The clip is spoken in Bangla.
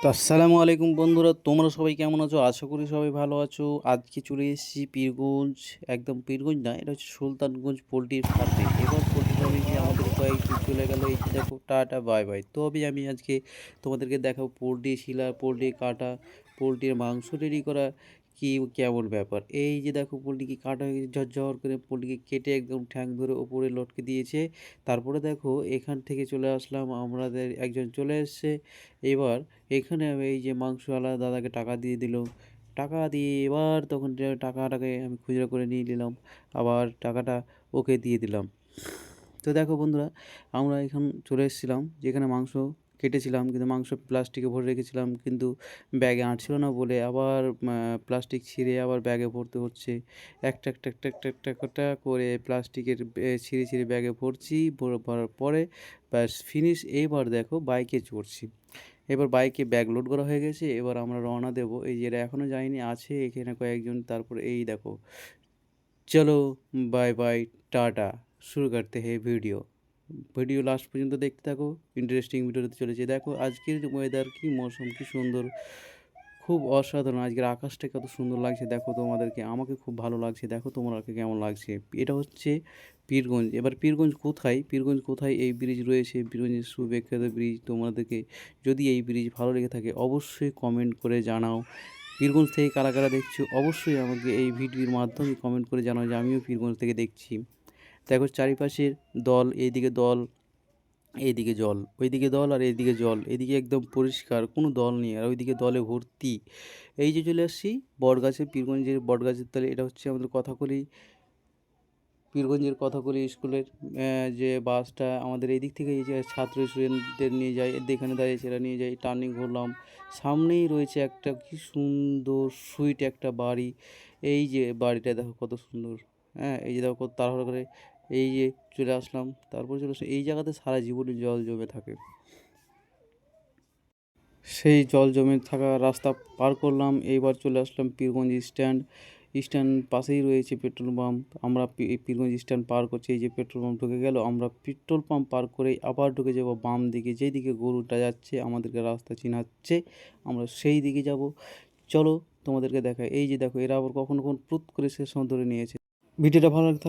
তো আসসালামু আলাইকুম বন্ধুরা, তোমরা সবাই কেমন আছো? আশা করি সবাই ভালো আছো। আজকে চলে এসেছি পীরগঞ্জ, একদম পীরগঞ্জ না, এটা হচ্ছে সুলতানগঞ্জ পোলট্রির ফার্মে। এবার পোলট্রি ফার্মে গিয়ে আমাদের কয়েকদিন চলে গেল, এই যে দেখো, টাটা বাই বাই। তবে আমি আজকে তোমাদেরকে দেখাবো পোলট্রি শিলা, পোলট্রি কাটা, পোলট্রির মাংস রেডি করা কি কেমন ব্যাপার। এই যে দেখো, পোলট্রিকে কাটা হয়ে ঝরঝর করে, পোলট্রিকে কেটে একদম ঠ্যাং ধরে ওপরে লটকে দিয়েছে। তারপরে দেখো, এখান থেকে চলে আসলাম, আমাদের একজন চলে এসছে। এবার এখানে আমি এই যে মাংসওয়ালা দাদাকে টাকা দিয়ে দিল। টাকা দিয়ে এবার তখন যে টাকাটাকে আমি খুচরো করে নিয়ে নিলাম, আবার টাকাটা ওকে দিয়ে দিলাম। তো দেখো বন্ধুরা, আমরা এখন চলে এসেছিলাম যেখানে মাংস কেটেছিলাম, কিন্তু মাংস প্লাস্টিকে ভরে রেখেছিলাম, কিন্তু ব্যাগে আঁটছিল না বলে আবার প্লাস্টিক ছিঁড়ে আবার ব্যাগে ভরতে হচ্ছে। একটা একটা একটা একটা একটা একটা করে প্লাস্টিকের ছিঁড়ে ছিঁড়ে ব্যাগে ভরছি। ভরার পরে ব্যাস ফিনিশ। এইবার দেখো বাইকে চড়ছি। এবার বাইকে ব্যাগ লোড করা হয়ে গেছে, এবার আমরা রওনা দেব। এই যে এরা এখনও যায়নি, আছে এখানে কয়েকজন। তারপর এই দেখো, চলো, বাই বাই, টাটা। শুরু করতে হে ভিডিও। ভিডিও লাস্ট পর্যন্ত দেখতে থাকো, ইন্টারেস্টিং ভিডিও হতে চলেছে। দেখো আজকের ওয়েদার, কি মৌসুম, কি সুন্দর, খুব অসাধারণ। আজকের আকাশটা কত সুন্দর লাগছে দেখো তোমাদেরকে, আমাকে খুব ভালো লাগছে। দেখো তোমাকে কেমন লাগছে। এটা হচ্ছে পীরগঞ্জ। এবার পীরগঞ্জ কোথায়, পীরগঞ্জ কোথায় এই ব্রিজ রয়েছে, পীরগঞ্জের সুবিখ্যাত ব্রিজ। তোমাদেরকে যদি এই ব্রিজ ভালো লেগে থাকে অবশ্যই কমেন্ট করে জানাও। পীরগঞ্জ থেকে কারা কারা দেখছো অবশ্যই আমাকে এই ভিডিওর মাধ্যমে কমেন্ট করে জানাও যে আমিও পীরগঞ্জ থেকে দেখছি। দেখো চারিপাশের দল, এইদিকে দল, এইদিকে জল, ওইদিকে দল, আর এইদিকে জল। এদিকে একদম পরিষ্কার, কোনো দল নেই, আর ওইদিকে দলে ভর্তি। এই যে চলে আসছি বটগাছে, পীরগঞ্জের বটগাছের তলে। এটা হচ্ছে আমাদের কথাকলি, পীরগঞ্জের কথাকলি স্কুলের যে বাসটা আমাদের এই দিক থেকে এই যে ছাত্র স্টুডেন্টদের নিয়ে যায়, এখানে দাঁড়িয়েছে, এরা নিয়ে যায়। টার্নিং ঘুরলাম, সামনেই রয়েছে একটা কি সুন্দর সুইট একটা বাড়ি। এই যে বাড়িটা দেখো কত সুন্দর। হ্যাঁ, এই যে দেখো কত তাড়াহুড়ো করে এই যে চলে আসলাম। তারপর চলে আসলাম এই জায়গাতে, সারা জীবনে জল জমে থাকে। সেই জল জমে থাকা রাস্তা পার করলাম, এইবার চলে আসলাম পীরগঞ্জ স্ট্যান্ড। স্ট্যান্ড পাশেই রয়েছে পেট্রোল পাম্প। আমরা পীরগঞ্জ স্ট্যান্ড পার করছি, এই যে পেট্রোল পাম্প ঢুকে গেল। আমরা পেট্রোল পাম্প পার করেই আবার ঢুকে যাব বাম দিকে, যেই দিকে গরুটা যাচ্ছে, আমাদেরকে রাস্তা চিনাচ্ছে, আমরা সেই দিকে যাব। চলো তোমাদেরকে দেখাই। এই যে দেখো, এরা আবার কখনো কখনো প্রুত করে শেষ ধরে নিয়েছে। ভিডিওটা ভালো লাগে